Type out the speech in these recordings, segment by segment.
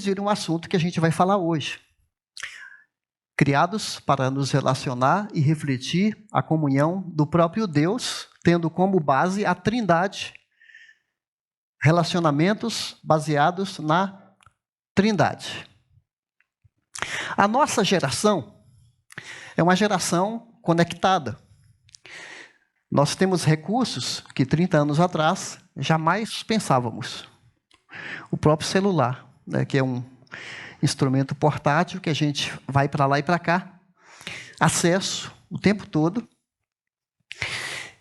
deles vira um assunto que a gente vai falar hoje. Criados para nos relacionar e refletir a comunhão do próprio Deus, tendo como base a Trindade, relacionamentos baseados na Trindade. A nossa geração é uma geração conectada. Nós temos recursos que 30 anos atrás jamais pensávamos. O próprio celular, né, que é um instrumento portátil que a gente vai para lá e para cá, acesso o tempo todo.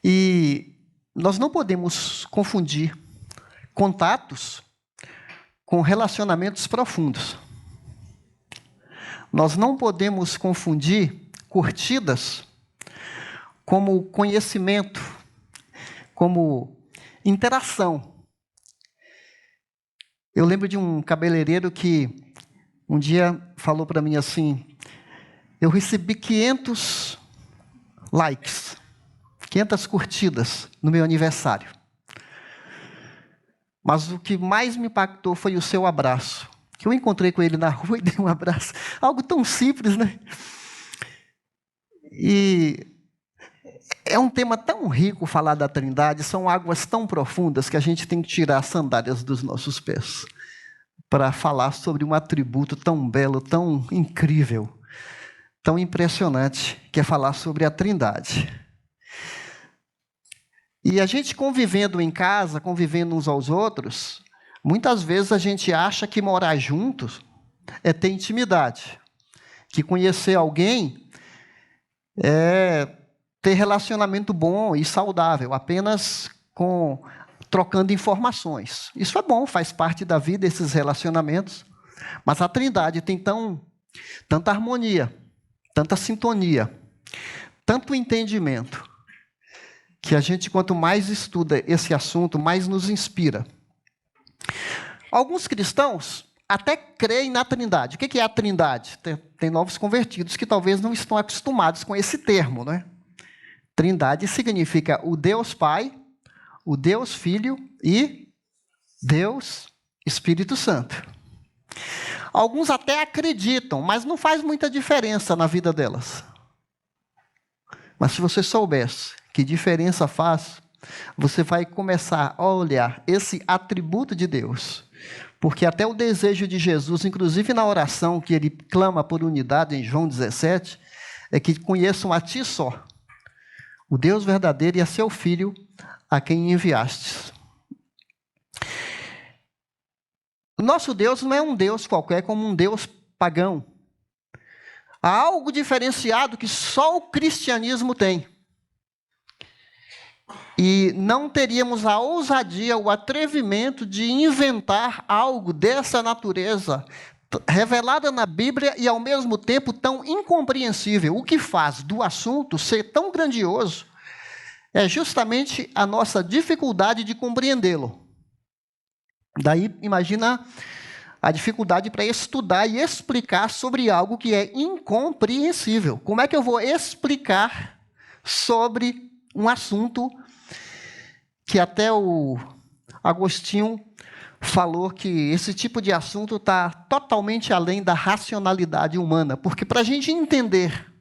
E nós não podemos confundir contatos com relacionamentos profundos. Nós não podemos confundir curtidas como conhecimento, como interação. Eu lembro de um cabeleireiro que um dia falou para mim assim: eu recebi 500 likes, 500 curtidas no meu aniversário. Mas o que mais me impactou foi o seu abraço. Que eu encontrei com ele na rua e dei um abraço. Algo tão simples, né? E é um tema tão rico falar da Trindade, são águas tão profundas que a gente tem que tirar as sandálias dos nossos pés para falar sobre um atributo tão belo, tão incrível, tão impressionante, que é falar sobre a Trindade. E a gente convivendo em casa, convivendo uns aos outros, muitas vezes a gente acha que morar juntos é ter intimidade, que conhecer alguém é ter relacionamento bom e saudável, apenas trocando informações. Isso é bom, faz parte da vida esses relacionamentos, mas a Trindade tem tanta harmonia, tanta sintonia, tanto entendimento, que a gente, quanto mais estuda esse assunto, mais nos inspira. Alguns cristãos até creem na Trindade. O que é a Trindade? Tem novos convertidos que talvez não estão acostumados com esse termo, não é? Trindade significa o Deus Pai, o Deus Filho e Deus Espírito Santo. Alguns até acreditam, mas não faz muita diferença na vida delas. Mas se você soubesse que diferença faz, você vai começar a olhar esse atributo de Deus. Porque até o desejo de Jesus, inclusive na oração que ele clama por unidade em João 17, é que conheçam a ti só, o Deus verdadeiro e a seu Filho, a quem enviastes. O nosso Deus não é um Deus qualquer, como um Deus pagão. Há algo diferenciado que só o cristianismo tem. E não teríamos a ousadia, o atrevimento de inventar algo dessa natureza, revelada na Bíblia e, ao mesmo tempo, tão incompreensível. O que faz do assunto ser tão grandioso é justamente a nossa dificuldade de compreendê-lo. Daí, imagina a dificuldade para estudar e explicar sobre algo que é incompreensível. Como é que eu vou explicar sobre um assunto que até o Agostinho falou que esse tipo de assunto está totalmente além da racionalidade humana? Porque para a gente entender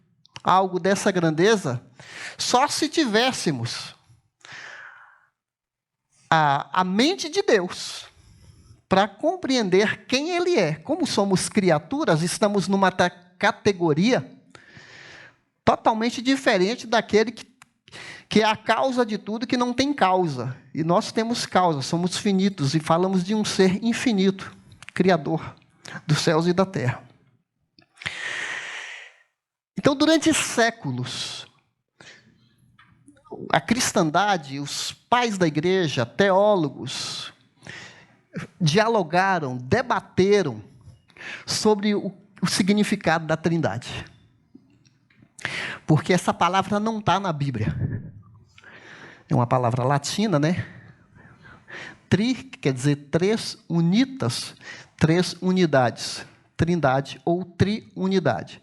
algo dessa grandeza, só se tivéssemos a mente de Deus para compreender quem Ele é. Como somos criaturas, estamos numa categoria totalmente diferente daquele que é a causa de tudo, que não tem causa. E nós temos causa, somos finitos e falamos de um ser infinito, Criador dos céus e da terra. Então, durante séculos, a cristandade, os pais da igreja, teólogos, dialogaram, debateram sobre o significado da Trindade. Porque essa palavra não está na Bíblia. É uma palavra latina, né? Tri quer dizer três, unitas, três unidades. Trindade ou triunidade.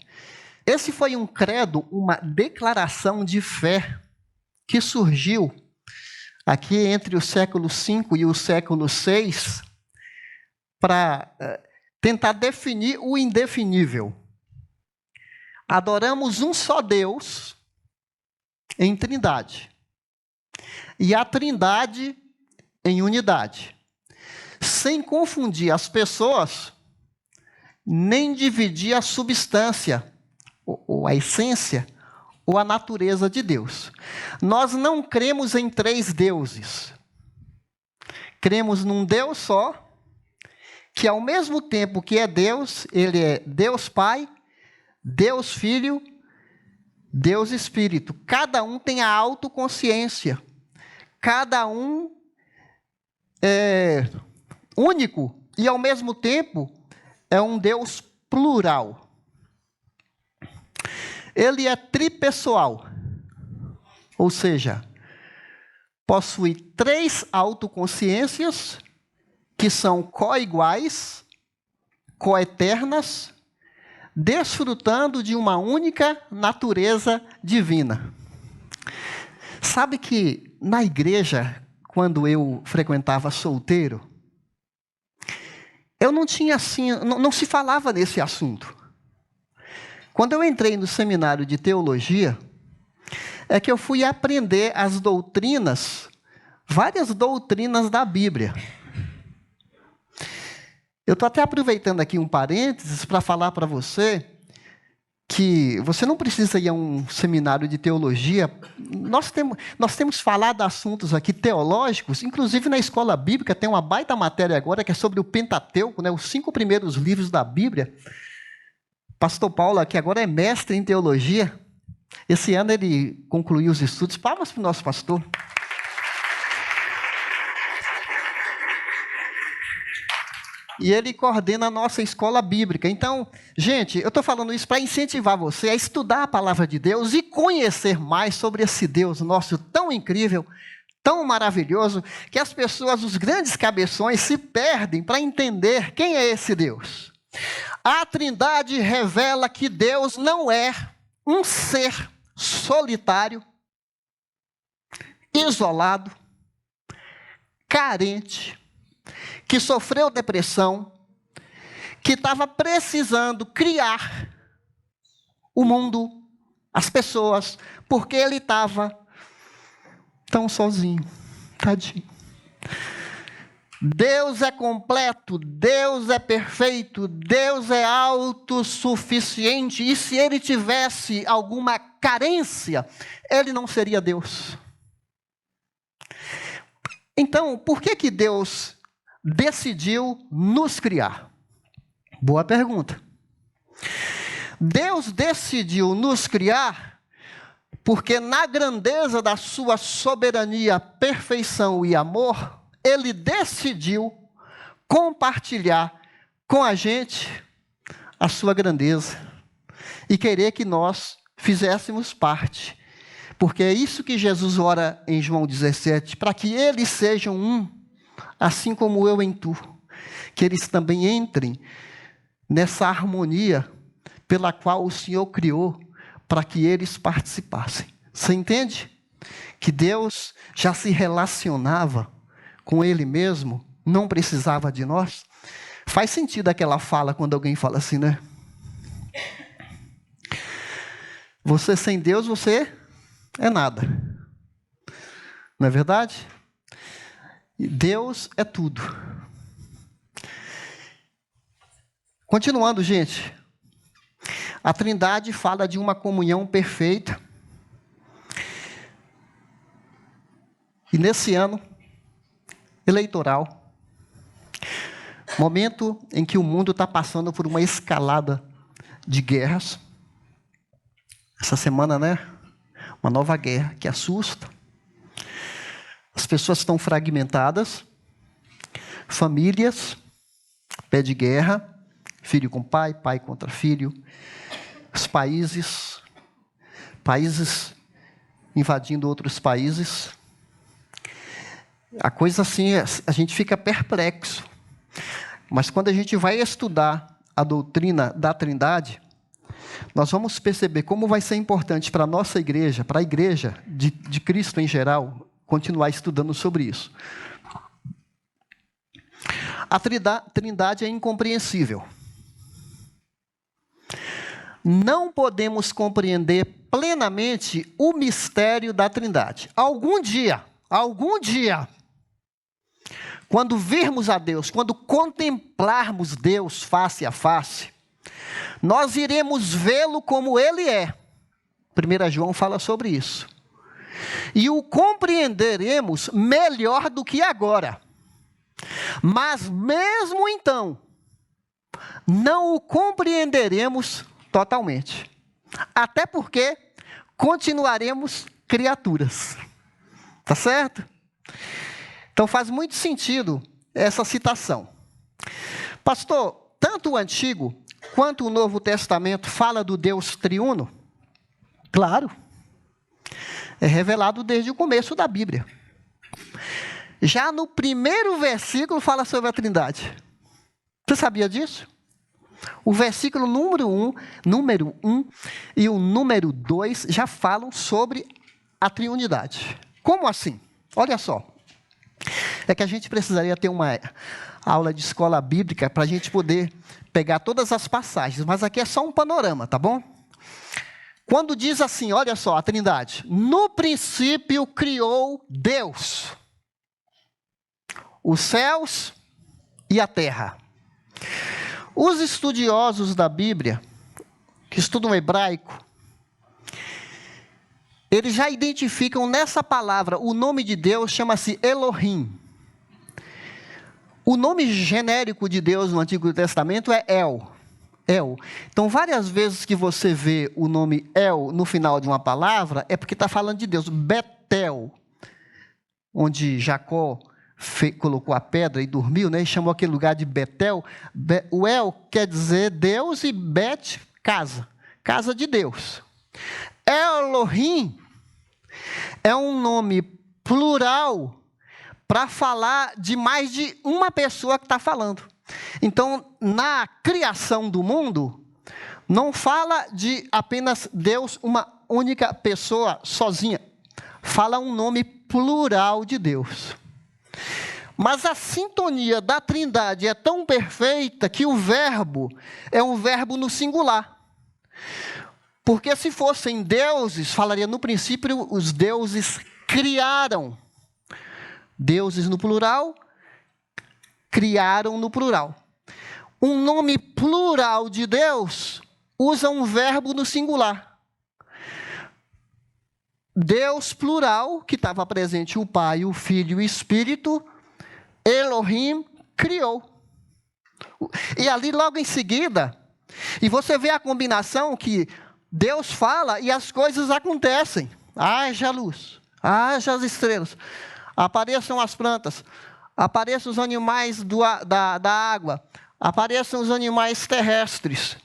Esse foi um credo, uma declaração de fé que surgiu aqui entre o século V e o século VI para tentar definir o indefinível. Adoramos um só Deus em trindade. E a trindade em unidade. Sem confundir as pessoas, nem dividir a substância, ou a essência, ou a natureza de Deus. Nós não cremos em 3 deuses. Cremos num Deus só, que ao mesmo tempo que é Deus, ele é Deus Pai, Deus Filho, Deus Espírito. Cada um tem a autoconsciência. Cada um é único e, ao mesmo tempo, é um Deus plural. Ele é tripessoal, ou seja, possui 3 autoconsciências que são coiguais, coeternas, desfrutando de uma única natureza divina. Sabe que na igreja, quando eu frequentava solteiro, eu não tinha assim, não se falava nesse assunto. Quando eu entrei no seminário de teologia, é que eu fui aprender as doutrinas, várias doutrinas da Bíblia. Eu estou até aproveitando aqui um parênteses para falar para você que você não precisa ir a um seminário de teologia. Nós temos falado assuntos aqui teológicos, inclusive na escola bíblica tem uma baita matéria agora que é sobre o Pentateuco, né, os 5 primeiros livros da Bíblia. Pastor Paulo, que agora é mestre em teologia, esse ano ele concluiu os estudos. Palmas para o nosso pastor. E ele coordena a nossa escola bíblica. Então, gente, eu estou falando isso para incentivar você a estudar a palavra de Deus e conhecer mais sobre esse Deus nosso tão incrível, tão maravilhoso, que as pessoas, os grandes cabeções, se perdem para entender quem é esse Deus. A Trindade revela que Deus não é um ser solitário, isolado, carente, que sofreu depressão, que estava precisando criar o mundo, as pessoas, porque ele estava tão sozinho, tadinho. Deus é completo, Deus é perfeito, Deus é autossuficiente, e se ele tivesse alguma carência, ele não seria Deus. Então, por que Deus decidiu nos criar? Boa pergunta. Deus decidiu nos criar porque na grandeza da sua soberania, perfeição e amor, ele decidiu compartilhar com a gente a sua grandeza e querer que nós fizéssemos parte. Porque é isso que Jesus ora em João 17, para que eles sejam um, assim como eu em tu, que eles também entrem nessa harmonia pela qual o Senhor criou, para que eles participassem. Você entende? Que Deus já se relacionava com Ele mesmo, não precisava de nós. Faz sentido aquela fala quando alguém fala assim, né? Você sem Deus, você é nada. Não é verdade? Deus é tudo. Continuando, gente. A Trindade fala de uma comunhão perfeita. E nesse ano eleitoral, momento em que o mundo está passando por uma escalada de guerras. Essa semana, né? Uma nova guerra que assusta. As pessoas estão fragmentadas. Famílias, pé de guerra. Filho com pai, pai contra filho. Os países invadindo outros países. A coisa assim, a gente fica perplexo. Mas quando a gente vai estudar a doutrina da Trindade, nós vamos perceber como vai ser importante para a nossa igreja, para a igreja de Cristo em geral, continuar estudando sobre isso. A Trindade é incompreensível. não podemos compreender plenamente o mistério da Trindade. Algum dia, quando virmos a Deus, quando contemplarmos Deus face a face, nós iremos vê-lo como Ele é. 1 João fala sobre isso. E o compreenderemos melhor do que agora. Mas mesmo então, não o compreenderemos totalmente. Até porque continuaremos criaturas. Tá certo? Então faz muito sentido essa citação. Pastor, tanto o Antigo quanto o Novo Testamento fala do Deus triuno? Claro. É revelado desde o começo da Bíblia. Já no primeiro versículo fala sobre a Trindade. Você sabia disso? O versículo número 1 e o número 2 já falam sobre a triunidade. Como assim? Olha só. É que a gente precisaria ter uma aula de escola bíblica para a gente poder pegar todas as passagens, mas aqui é só um panorama, tá bom? Quando diz assim, olha só, a Trindade, no princípio criou Deus os céus e a terra. Os estudiosos da Bíblia, que estudam hebraico, eles já identificam nessa palavra, o nome de Deus chama-se Elohim. O nome genérico de Deus no Antigo Testamento é El. Então, várias vezes que você vê o nome El no final de uma palavra, é porque está falando de Deus. Betel, onde Jacó colocou a pedra e dormiu, né, e chamou aquele lugar de Betel. O El quer dizer Deus e Bet, casa de Deus. Elohim é um nome plural para falar de mais de uma pessoa que está falando. Então, na criação do mundo, não fala de apenas Deus, uma única pessoa sozinha. Fala um nome plural de Deus. Mas a sintonia da Trindade é tão perfeita que o verbo é um verbo no singular. Porque se fossem deuses, falaria no princípio, os deuses criaram. Deuses no plural, criaram no plural. Um nome plural de Deus usa um verbo no singular. Deus plural, que estava presente o Pai, o Filho e o Espírito, Elohim criou. E ali logo em seguida, e você vê a combinação que Deus fala e as coisas acontecem. Haja luz, haja as estrelas, apareçam as plantas, apareçam os animais da água, apareçam os animais terrestres.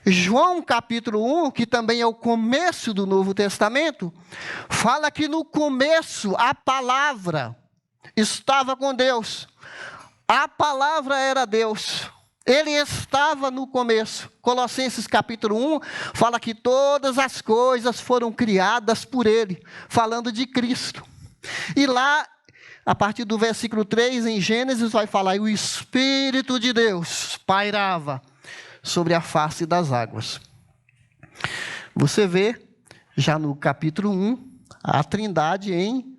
João capítulo 1, que também é o começo do Novo Testamento, fala que no começo a palavra estava com Deus. A palavra era Deus. Ele estava no começo. Colossenses capítulo 1 fala que todas as coisas foram criadas por Ele, falando de Cristo. E lá, a partir do versículo 3, em Gênesis, vai falar, e o Espírito de Deus pairava sobre a face das águas. Você vê, já no capítulo 1, a Trindade em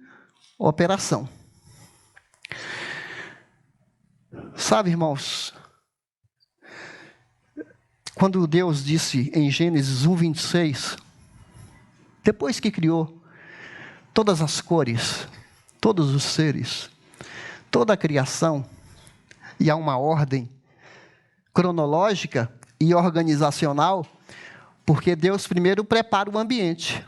operação. Sabe, irmãos, quando Deus disse em Gênesis 1:26, depois que criou todas as cores, todos os seres, toda a criação, e há uma ordem cronológica e organizacional, porque Deus primeiro prepara o ambiente.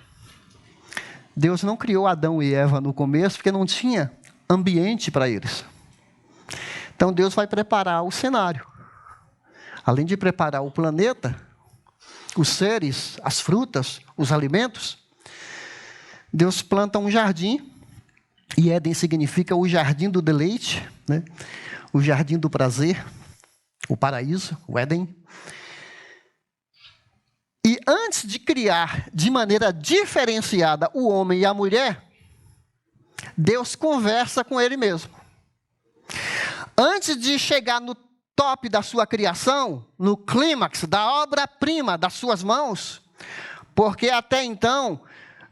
Deus não criou Adão e Eva no começo, porque não tinha ambiente para eles. Então Deus vai preparar o cenário. Além de preparar o planeta, os seres, as frutas, os alimentos, Deus planta um jardim, e Éden significa o jardim do deleite, né? O jardim do prazer, o paraíso, o Éden. E antes de criar de maneira diferenciada o homem e a mulher, Deus conversa com ele mesmo. Antes de chegar no top da sua criação, no clímax da obra-prima das suas mãos, porque até então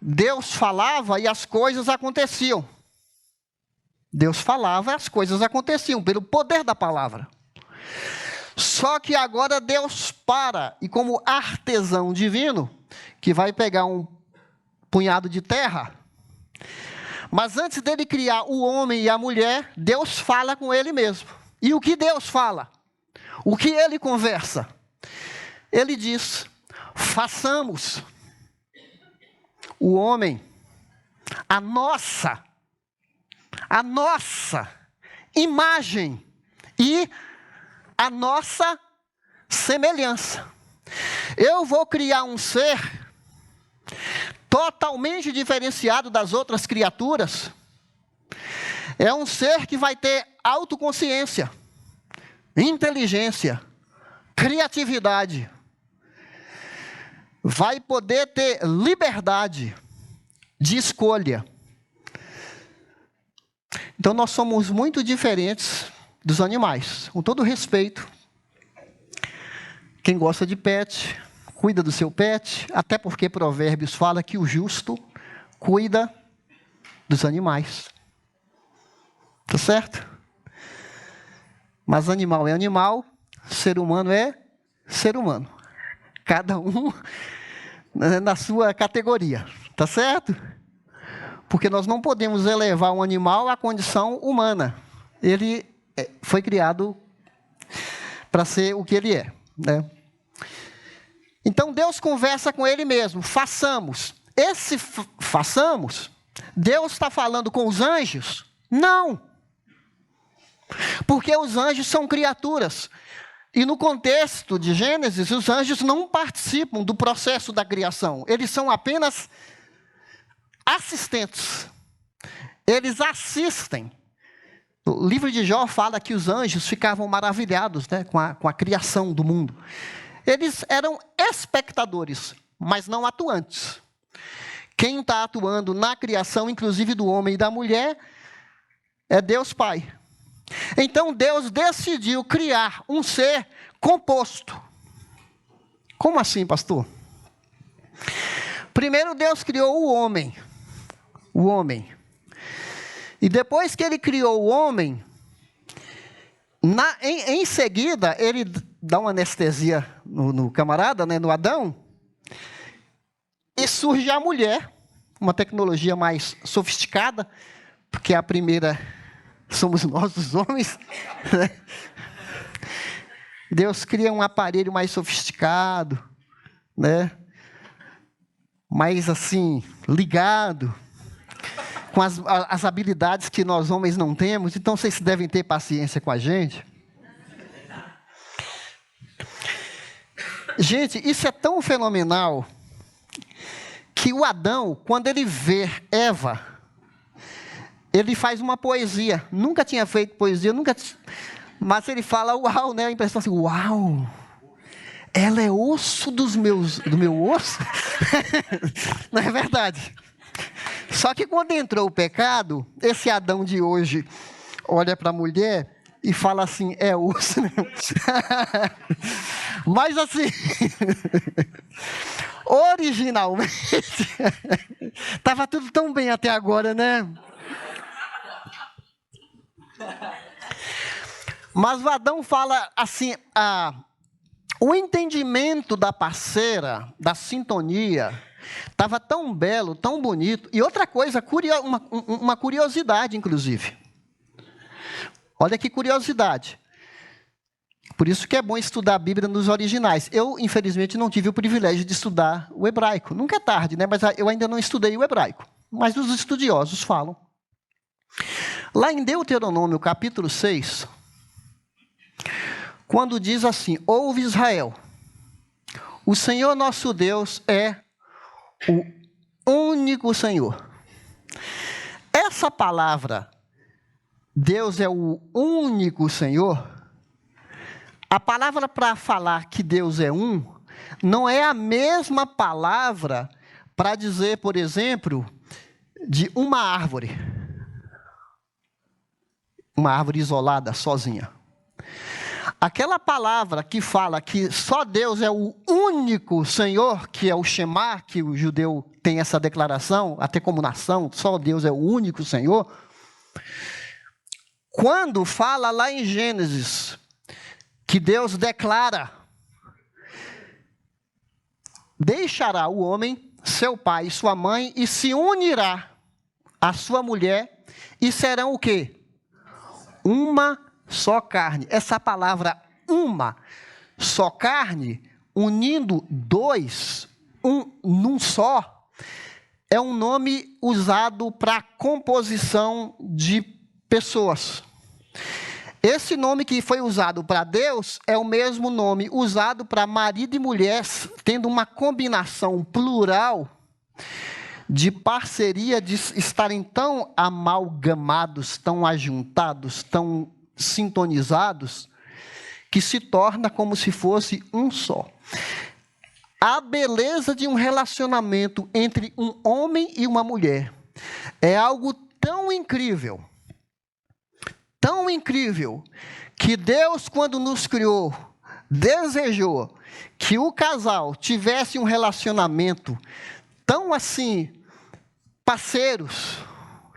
Deus falava e as coisas aconteciam. Deus falava e as coisas aconteciam pelo poder da palavra. Só que agora Deus para, e como artesão divino, que vai pegar um punhado de terra, mas antes dele criar o homem e a mulher, Deus fala com ele mesmo. E o que Deus fala? O que ele conversa? Ele diz: façamos o homem a nossa imagem e a nossa semelhança. Eu vou criar um ser totalmente diferenciado das outras criaturas. É um ser que vai ter autoconsciência, inteligência, criatividade. Vai poder ter liberdade de escolha. Então nós somos muito diferentes dos animais, com todo respeito. Quem gosta de pet, cuida do seu pet, até porque Provérbios fala que o justo cuida dos animais. Tá certo? Mas animal é animal, ser humano é ser humano. Cada um na sua categoria, tá certo? Porque nós não podemos elevar um animal à condição humana. Ele foi criado para ser o que ele é, né? Então Deus conversa com ele mesmo: façamos. Esse façamos, Deus está falando com os anjos? Não. Porque os anjos são criaturas. E no contexto de Gênesis, os anjos não participam do processo da criação. Eles são apenas assistentes. Eles assistem. O livro de Jó fala que os anjos ficavam maravilhados, né, com a criação do mundo. Eles eram espectadores, mas não atuantes. Quem está atuando na criação, inclusive do homem e da mulher, é Deus Pai. Então Deus decidiu criar um ser composto. Como assim, pastor? Primeiro Deus criou o homem. O homem. E depois que ele criou o homem, em seguida, ele dá uma anestesia no camarada, né, no Adão, e surge a mulher, uma tecnologia mais sofisticada, porque a primeira somos nós, os homens, né? Deus cria um aparelho mais sofisticado, né? Mais assim, ligado, com as habilidades que nós homens não temos. Então vocês devem ter paciência com a gente. Gente, isso é tão fenomenal que o Adão, quando ele vê Eva, ele faz uma poesia. Nunca tinha feito poesia, mas ele fala uau, né? A impressão assim, uau, ela é osso do meu osso? Não é verdade? Só que quando entrou o pecado, esse Adão de hoje olha para a mulher e fala assim, é osso. Mas assim, originalmente, estava tudo tão bem até agora, né? Mas o Adão fala assim, o entendimento da parceira, da sintonia, estava tão belo, tão bonito. E outra coisa, uma curiosidade, inclusive. Olha que curiosidade. Por isso que é bom estudar a Bíblia nos originais. Eu, infelizmente, não tive o privilégio de estudar o hebraico. Nunca é tarde, né? Mas eu ainda não estudei o hebraico. Mas os estudiosos falam. Lá em Deuteronômio, capítulo 6, quando diz assim, ouve Israel, o Senhor nosso Deus é o único Senhor. Essa palavra, Deus é o único Senhor, a palavra para falar que Deus é um, não é a mesma palavra para dizer, por exemplo, de uma árvore isolada, sozinha. Aquela palavra que fala que só Deus é o único Senhor, que é o Shema, que o judeu tem essa declaração, até como nação, só Deus é o único Senhor. Quando fala lá em Gênesis, que Deus declara: deixará o homem, seu pai e sua mãe, e se unirá à sua mulher, e serão o quê? Uma só carne. Essa palavra uma só carne, unindo dois, num só, é um nome usado para composição de pessoas. Esse nome que foi usado para Deus é o mesmo nome usado para marido e mulher, tendo uma combinação plural de parceria, de estarem tão amalgamados, tão ajuntados, tão sintonizados, que se torna como se fosse um só. A beleza de um relacionamento entre um homem e uma mulher é algo tão incrível, que Deus, quando nos criou, desejou que o casal tivesse um relacionamento tão assim, parceiros,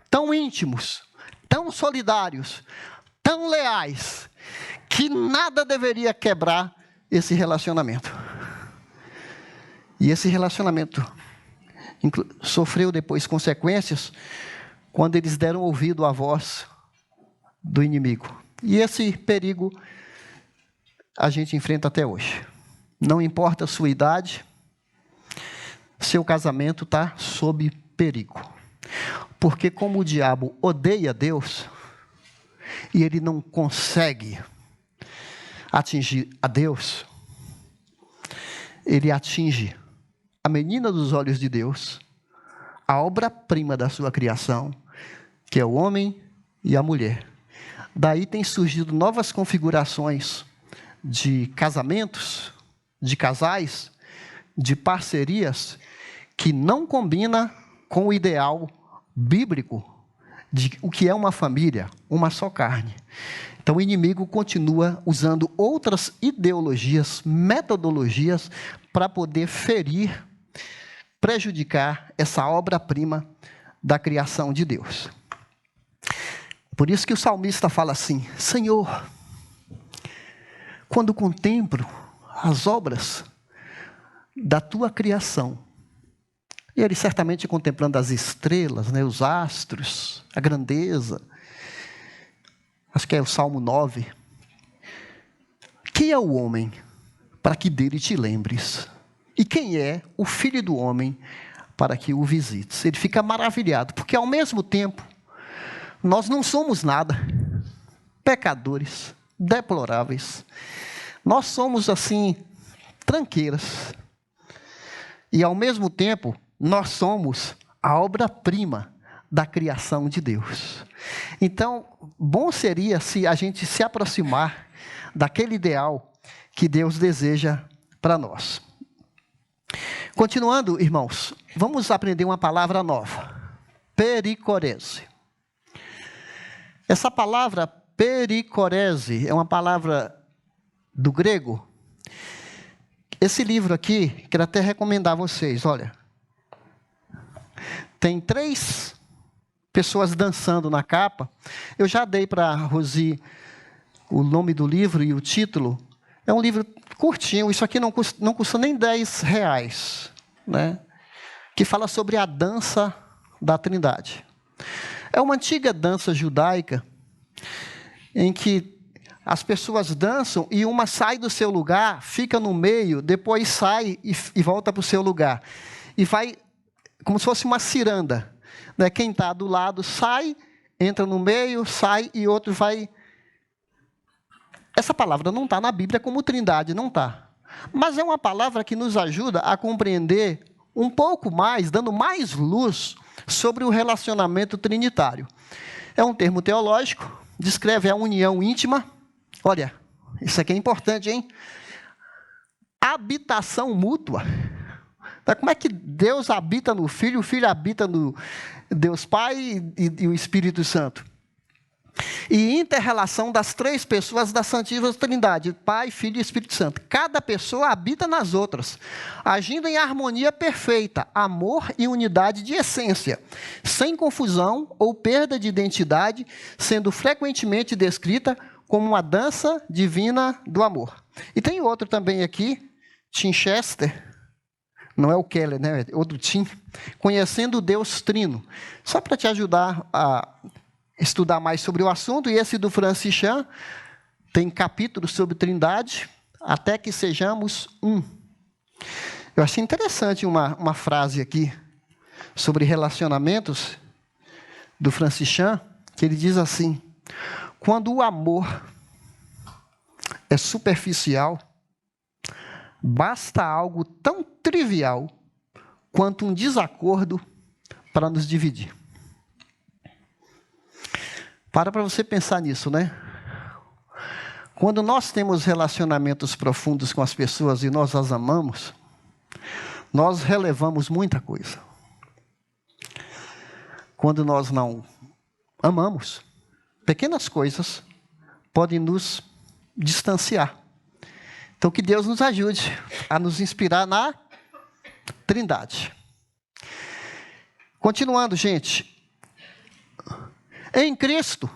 tão íntimos, tão solidários, tão leais, que nada deveria quebrar esse relacionamento. E esse relacionamento sofreu depois consequências quando eles deram ouvido à voz do inimigo. E esse perigo a gente enfrenta até hoje. Não importa a sua idade, seu casamento está sob perigo. Porque como o diabo odeia Deus, e ele não consegue atingir a Deus, ele atinge a menina dos olhos de Deus, a obra-prima da sua criação, que é o homem e a mulher. Daí tem surgido novas configurações de casamentos, de casais, de parcerias, que não combina com o ideal bíblico de o que é uma família, uma só carne. Então o inimigo continua usando outras ideologias, metodologias, para poder ferir, prejudicar essa obra-prima da criação de Deus. Por isso que o salmista fala assim: Senhor, quando contemplo as obras da tua criação, e ele certamente contemplando as estrelas, né, os astros, a grandeza, acho que é o Salmo 9. Quem é o homem para que dele te lembres? E quem é o filho do homem para que o visites? Ele fica maravilhado, porque ao mesmo tempo, nós não somos nada, pecadores, deploráveis. Nós somos assim, tranqueiras. E ao mesmo tempo, nós somos a obra-prima da criação de Deus. Então, bom seria se a gente se aproximar daquele ideal que Deus deseja para nós. Continuando, irmãos, vamos aprender uma palavra nova: pericorese. Essa palavra pericorese é uma palavra do grego. Esse livro aqui, quero até recomendar a vocês, olha. Tem 3 pessoas dançando na capa. Eu já dei para a Rosi o nome do livro e o título. É um livro curtinho, isso aqui não custa nem R$10, né? Que fala sobre a dança da Trindade. É uma antiga dança judaica em que as pessoas dançam e uma sai do seu lugar, fica no meio, depois sai e volta para o seu lugar. E vai como se fosse uma ciranda, né? Quem está do lado sai, entra no meio, sai e outro vai. Essa palavra não está na Bíblia como trindade, não está. Mas é uma palavra que nos ajuda a compreender um pouco mais, dando mais luz sobre o relacionamento trinitário. É um termo teológico, descreve a união íntima. Olha, isso aqui é importante, hein? Habitação mútua. Como é que Deus habita no Filho, o Filho habita no Deus Pai e o Espírito Santo? e inter-relação das três pessoas da Santíssima Trindade, Pai, Filho e Espírito Santo. Cada pessoa habita nas outras, agindo em harmonia perfeita, amor e unidade de essência, sem confusão ou perda de identidade, sendo frequentemente descrita como uma dança divina do amor. E tem outro também aqui, Tim Chester, não é o Keller, né? É outro Tim, Conhecendo o Deus Trino. Só para te ajudar a estudar mais sobre o assunto, e esse do Francis Chan tem capítulos sobre Trindade, até que sejamos um. Eu achei interessante uma frase aqui sobre relacionamentos do Francis Chan, que ele diz assim: quando o amor é superficial, basta algo tão trivial quanto um desacordo para nos dividir. Para você pensar nisso, né? Quando nós temos relacionamentos profundos com as pessoas e nós as amamos, nós relevamos muita coisa. Quando nós não amamos, pequenas coisas podem nos distanciar. Então, que Deus nos ajude a nos inspirar na Trindade. Continuando, gente. Em Cristo,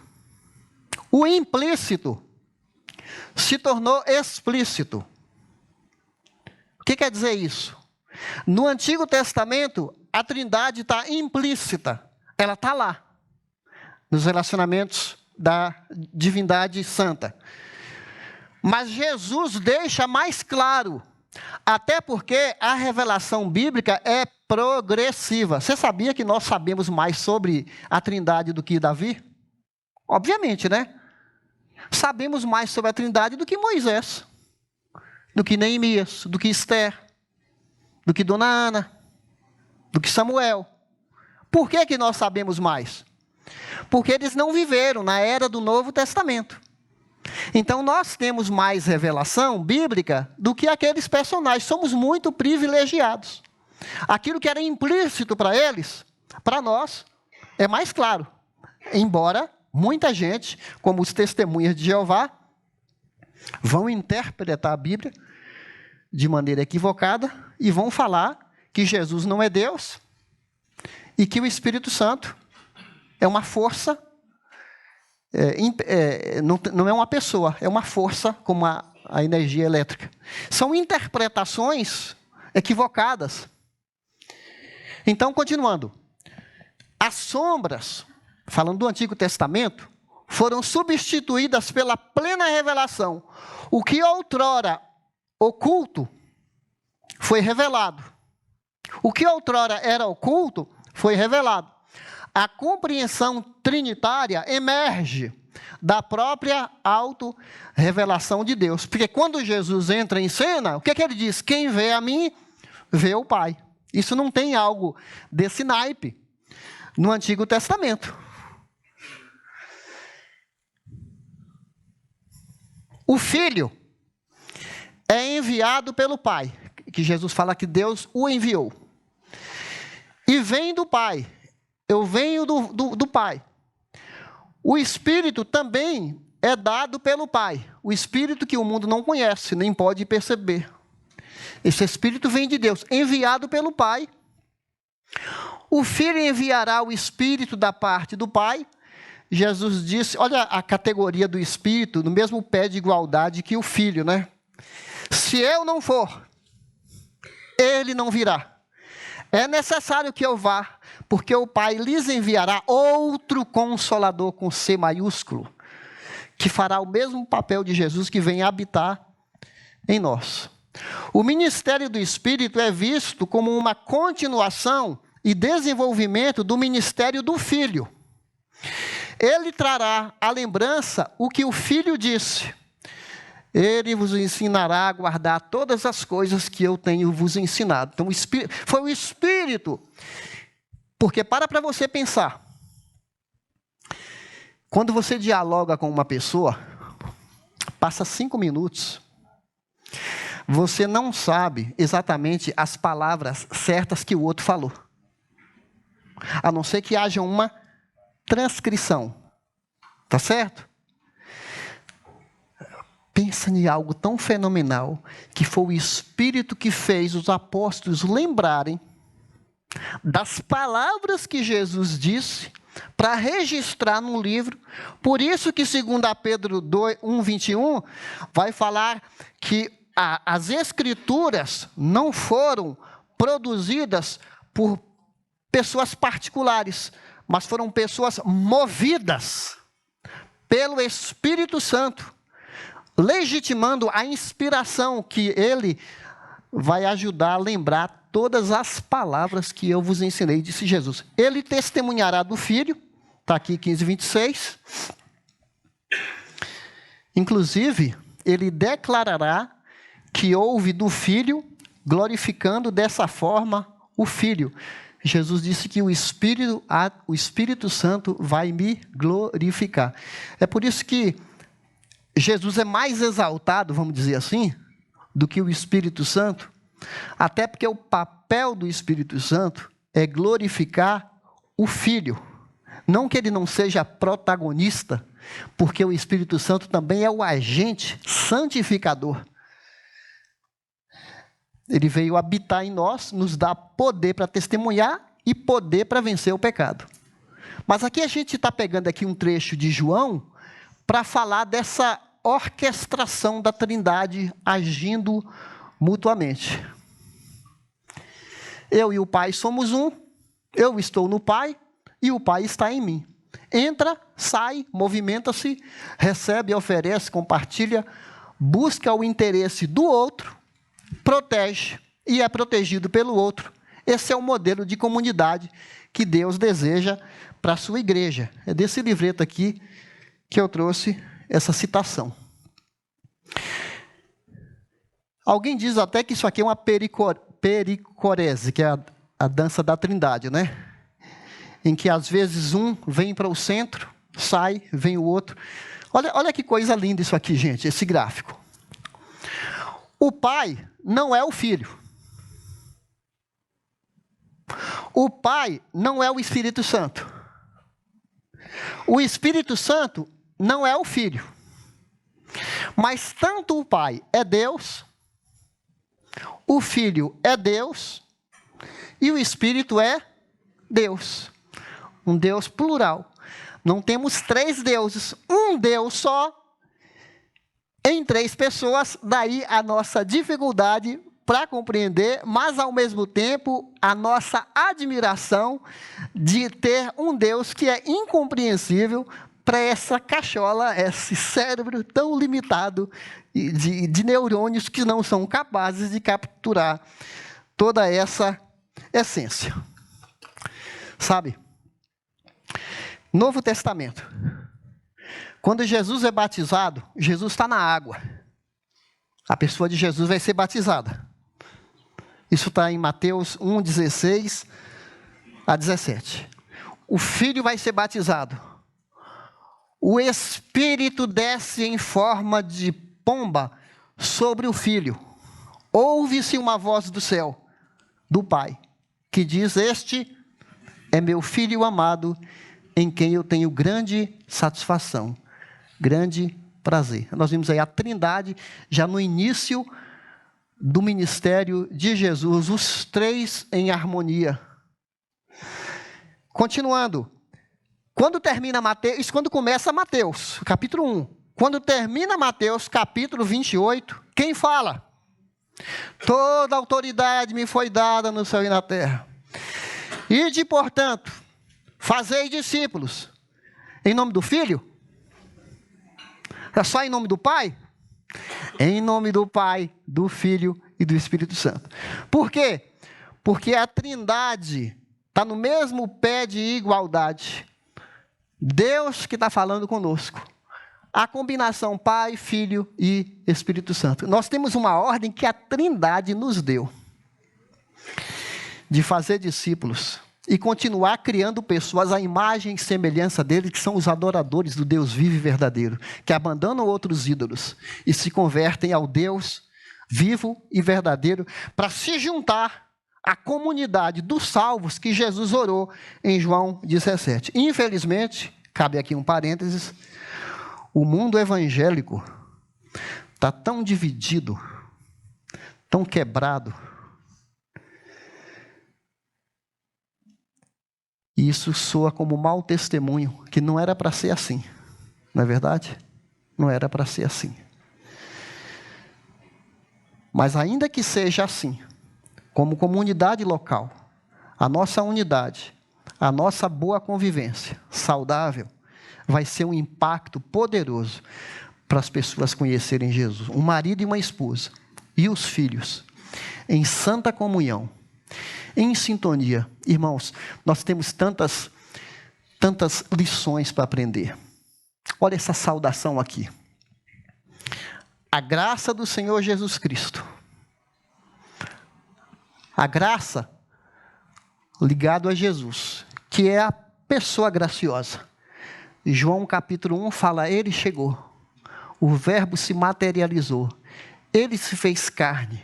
o implícito se tornou explícito. O que quer dizer isso? No Antigo Testamento, a Trindade está implícita. Ela está lá, nos relacionamentos da divindade santa. Mas Jesus deixa mais claro, até porque a revelação bíblica é progressiva. Você sabia que nós sabemos mais sobre a Trindade do que Davi? Obviamente, né? Sabemos mais sobre a Trindade do que Moisés, do que Neemias, do que Esther, do que Dona Ana, do que Samuel. Por que nós sabemos mais? Porque eles não viveram na era do Novo Testamento. Então, nós temos mais revelação bíblica do que aqueles personagens. Somos muito privilegiados. Aquilo que era implícito para eles, para nós, é mais claro. Embora muita gente, como os testemunhas de Jeová, vão interpretar a Bíblia de maneira equivocada e vão falar que Jesus não é Deus e que o Espírito Santo é uma força, não é uma pessoa, é uma força como a energia elétrica. São interpretações equivocadas. Então, continuando. As sombras, falando do Antigo Testamento, foram substituídas pela plena revelação. O que outrora oculto foi revelado. O que outrora era oculto foi revelado. A compreensão trinitária emerge da própria auto-revelação de Deus. Porque quando Jesus entra em cena, o que ele diz? Quem vê a mim, vê o Pai. Isso não tem algo desse naipe no Antigo Testamento. O Filho é enviado pelo Pai, que Jesus fala que Deus o enviou. E vem do Pai. Eu venho do Pai. O Espírito também é dado pelo Pai. O Espírito que o mundo não conhece, nem pode perceber. Esse Espírito vem de Deus, enviado pelo Pai. O Filho enviará o Espírito da parte do Pai. Jesus disse, olha a categoria do Espírito, no mesmo pé de igualdade que o Filho, né? Se eu não for, ele não virá. É necessário que eu vá, porque o Pai lhes enviará outro Consolador com C maiúsculo, que fará o mesmo papel de Jesus, que vem habitar em nós. O ministério do Espírito é visto como uma continuação e desenvolvimento do ministério do Filho. Ele trará à lembrança o que o Filho disse. Ele vos ensinará a guardar todas as coisas que eu tenho vos ensinado. Então, foi o Espírito. Porque para você pensar. Quando você dialoga com uma pessoa, passa 5 minutos, você não sabe exatamente as palavras certas que o outro falou. A não ser que haja uma transcrição. Tá certo? Pensa em algo tão fenomenal, que foi o Espírito que fez os apóstolos lembrarem das palavras que Jesus disse para registrar num livro. Por isso que 2 Pedro 1:21 vai falar que as Escrituras não foram produzidas por pessoas particulares, mas foram pessoas movidas pelo Espírito Santo, legitimando a inspiração que ele vai ajudar a lembrar todas as palavras que eu vos ensinei, disse Jesus. Ele testemunhará do Filho, está aqui 15:26. Inclusive, ele declarará que houve do Filho, glorificando dessa forma o Filho. Jesus disse que o Espírito Santo vai me glorificar. É por isso que Jesus é mais exaltado, vamos dizer assim, do que o Espírito Santo, até porque o papel do Espírito Santo é glorificar o Filho. Não que ele não seja protagonista, porque o Espírito Santo também é o agente santificador. Ele veio habitar em nós, nos dá poder para testemunhar e poder para vencer o pecado. Mas aqui a gente está pegando aqui um trecho de João para falar dessa orquestração da Trindade agindo mutuamente. Eu e o Pai somos um, eu estou no Pai e o Pai está em mim. Entra, sai, movimenta-se, recebe, oferece, compartilha, busca o interesse do outro, protege e é protegido pelo outro. Esse é o modelo de comunidade que Deus deseja para a sua igreja. É desse livreto aqui que eu trouxe essa citação. Alguém diz até que isso aqui é uma pericorese, que é a dança da Trindade, né? Em que às vezes um vem para o centro, sai, vem o outro. Olha que coisa linda isso aqui, gente, esse gráfico. O Pai não é o Filho. O Pai não é o Espírito Santo. O Espírito Santo não é o Filho. Mas tanto o Pai é Deus, o Filho é Deus e o Espírito é Deus. Um Deus plural. Não temos três deuses, um Deus só, em três pessoas, daí a nossa dificuldade para compreender, mas ao mesmo tempo a nossa admiração de ter um Deus que é incompreensível para essa cachola, esse cérebro tão limitado de neurônios que não são capazes de capturar toda essa essência. Sabe? Novo Testamento. Quando Jesus é batizado, Jesus está na água. A pessoa de Jesus vai ser batizada. Isso está em Mateus 1:16 a 17. O Filho vai ser batizado. O Espírito desce em forma de pomba sobre o Filho. Ouve-se uma voz do céu, do Pai, que diz: este é meu Filho amado, em quem eu tenho grande satisfação, grande prazer. Nós vimos aí a Trindade, já no início do ministério de Jesus, os três em harmonia. Continuando, quando termina Mateus, quando começa Mateus, capítulo 1, quando termina Mateus, capítulo 28, quem fala? Toda autoridade me foi dada no céu e na terra. Ide, portanto, fazei discípulos. Em nome do Filho? É só em nome do Pai? Em nome do Pai, do Filho e do Espírito Santo. Por quê? Porque a Trindade está no mesmo pé de igualdade. Deus que está falando conosco. A combinação Pai, Filho e Espírito Santo. Nós temos uma ordem que a Trindade nos deu. De fazer discípulos. E continuar criando pessoas à imagem e semelhança dele, que são os adoradores do Deus vivo e verdadeiro, que abandonam outros ídolos e se convertem ao Deus vivo e verdadeiro, para se juntar à comunidade dos salvos que Jesus orou em João 17. Infelizmente, cabe aqui um parênteses, O mundo evangélico está tão dividido, tão quebrado. E isso soa como mau testemunho, que não era para ser assim. Não é verdade? Não era para ser assim. Mas ainda que seja assim, como comunidade local, a nossa unidade, a nossa boa convivência, saudável, vai ser um impacto poderoso para as pessoas conhecerem Jesus. Um marido e uma esposa, e os filhos, em santa comunhão, em sintonia. Irmãos, nós temos tantas lições para aprender. Olha essa saudação aqui. A graça do Senhor Jesus Cristo. A graça ligado a Jesus, que é a pessoa graciosa. João capítulo 1 fala, ele chegou, o verbo se materializou, ele se fez carne.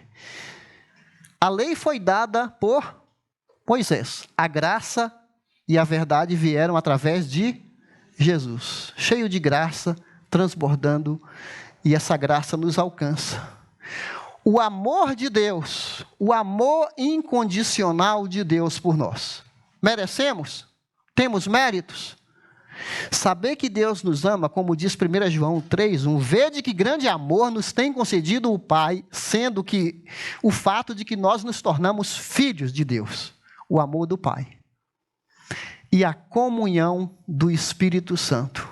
A lei foi dada por Moisés, a graça e a verdade vieram através de Jesus, cheio de graça, transbordando, e essa graça nos alcança. O amor de Deus, o amor incondicional de Deus por nós. Merecemos? Temos méritos? Saber que Deus nos ama, como diz 1 João 3:1, vede que grande amor nos tem concedido o Pai, sendo que o fato de que nós nos tornamos filhos de Deus, o amor do Pai. E a comunhão do Espírito Santo.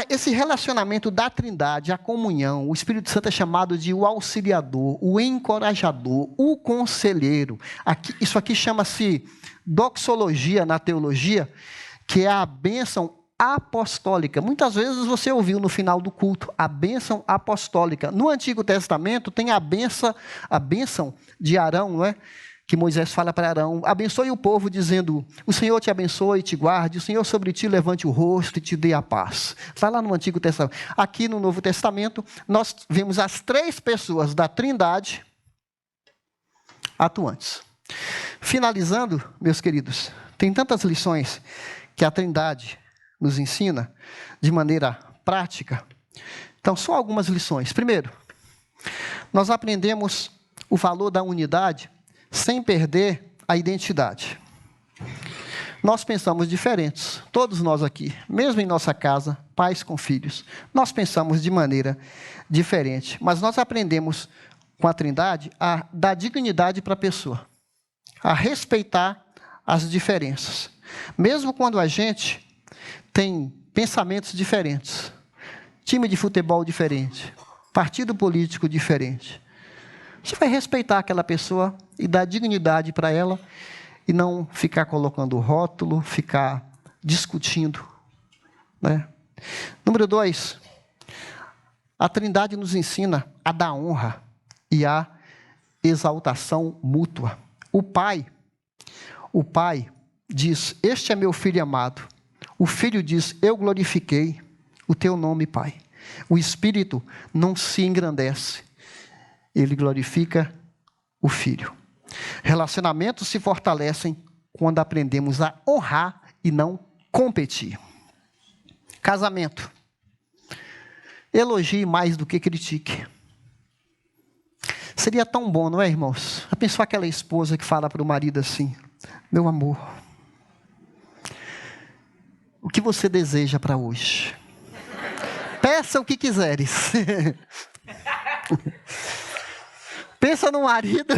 Esse relacionamento da Trindade, a comunhão, o Espírito Santo é chamado de o auxiliador, o encorajador, o conselheiro. Isso aqui chama-se doxologia na teologia, que é a bênção apostólica. Muitas vezes você ouviu no final do culto a bênção apostólica. No Antigo Testamento tem a bênção de Arão, não é? Que Moisés fala para Arão, abençoe o povo dizendo, o Senhor te abençoe e te guarde, o Senhor sobre ti levante o rosto e te dê a paz. Está lá no Antigo Testamento. Aqui no Novo Testamento, nós vemos as 3 pessoas da Trindade atuantes. Finalizando, meus queridos, tem tantas lições que a Trindade nos ensina de maneira prática. Então, só algumas lições. Primeiro, nós aprendemos o valor da unidade sem perder a identidade. Nós pensamos diferentes, todos nós aqui, mesmo em nossa casa, pais com filhos, nós pensamos de maneira diferente, mas nós aprendemos com a Trindade a dar dignidade para a pessoa, a respeitar as diferenças, mesmo quando a gente tem pensamentos diferentes, time de futebol diferente, partido político diferente. Você vai respeitar aquela pessoa e dar dignidade para ela e não ficar colocando rótulo, ficar discutindo, né? Número 2, a Trindade nos ensina a dar honra e a exaltação mútua. O Pai diz, este é meu filho amado. O Filho diz, eu glorifiquei o teu nome, Pai. O Espírito não se engrandece. Ele glorifica o Filho. Relacionamentos se fortalecem quando aprendemos a honrar e não competir. Casamento. Elogie mais do que critique. Seria tão bom, não é, irmãos? Já pensou aquela esposa que fala para o marido assim, meu amor, o que você deseja para hoje? Peça o que quiseres. Pensa no marido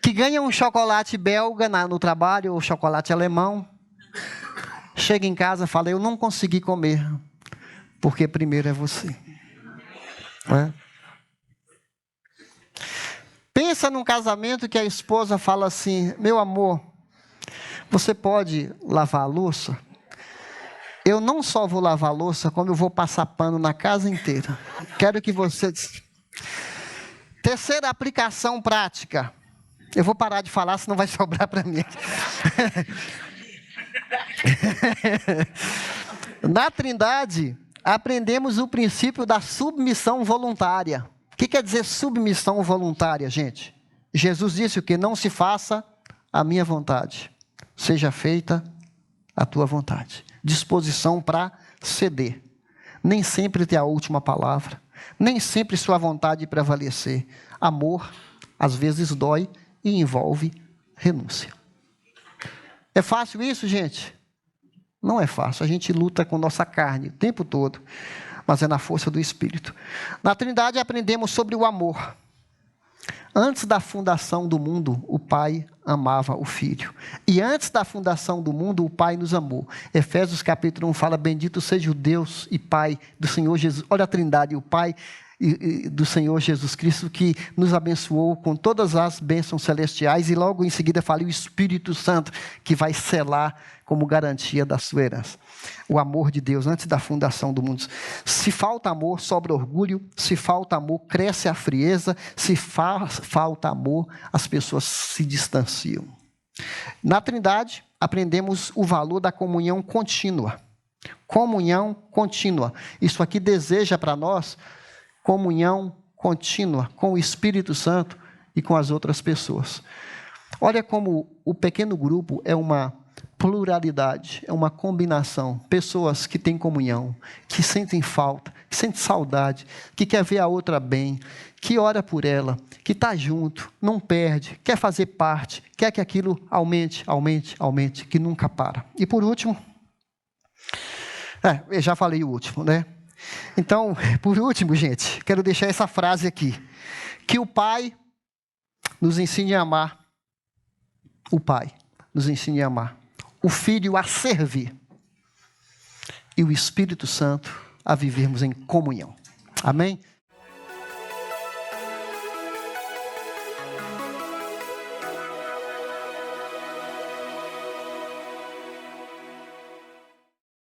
que ganha um chocolate belga no trabalho, ou chocolate alemão. Chega em casa e fala, eu não consegui comer, porque primeiro é você. É? Pensa num casamento que a esposa fala assim, meu amor, você pode lavar a louça? Eu não só vou lavar a louça, como eu vou passar pano na casa inteira. Quero que você... Terceira aplicação prática. Eu vou parar de falar, senão vai sobrar para mim. Na Trindade, aprendemos o princípio da submissão voluntária. O que quer dizer submissão voluntária, gente? Jesus disse o que? Não se faça a minha vontade, seja feita a tua vontade. disposição para ceder. Nem sempre ter a última palavra. Nem sempre sua vontade prevalecer. Amor, às vezes, dói e envolve renúncia. É fácil isso, gente? Não é fácil. A gente luta com nossa carne o tempo todo, mas é na força do Espírito. Na Trindade aprendemos sobre o amor. Antes da fundação do mundo, o Pai amava o Filho. E antes da fundação do mundo, o Pai nos amou. Efésios capítulo 1 fala, bendito seja o Deus e Pai do Senhor Jesus. Olha a Trindade, o Pai do Senhor Jesus Cristo, que nos abençoou com todas as bênçãos celestiais. E logo em seguida fala o Espírito Santo, que vai selar como garantia da sua herança. O amor de Deus antes da fundação do mundo. Se falta amor, sobra orgulho. Se falta amor, cresce a frieza. Se falta amor, as pessoas se distanciam. Na Trindade, aprendemos o valor da comunhão contínua. Comunhão contínua. Isso aqui deseja para nós comunhão contínua com o Espírito Santo e com as outras pessoas. Olha como o pequeno grupo é uma pluralidade, é uma combinação. Pessoas que têm comunhão, que sentem falta, que sentem saudade, que quer ver a outra bem, que ora por ela, que está junto, não perde, quer fazer parte, quer que aquilo aumente, que nunca para. E por último, eu já falei o último, né? Então, por último, gente, quero deixar essa frase aqui. Que o Pai nos ensine a amar. O Pai nos ensine a amar. O Filho a servir. E o Espírito Santo a vivermos em comunhão. Amém?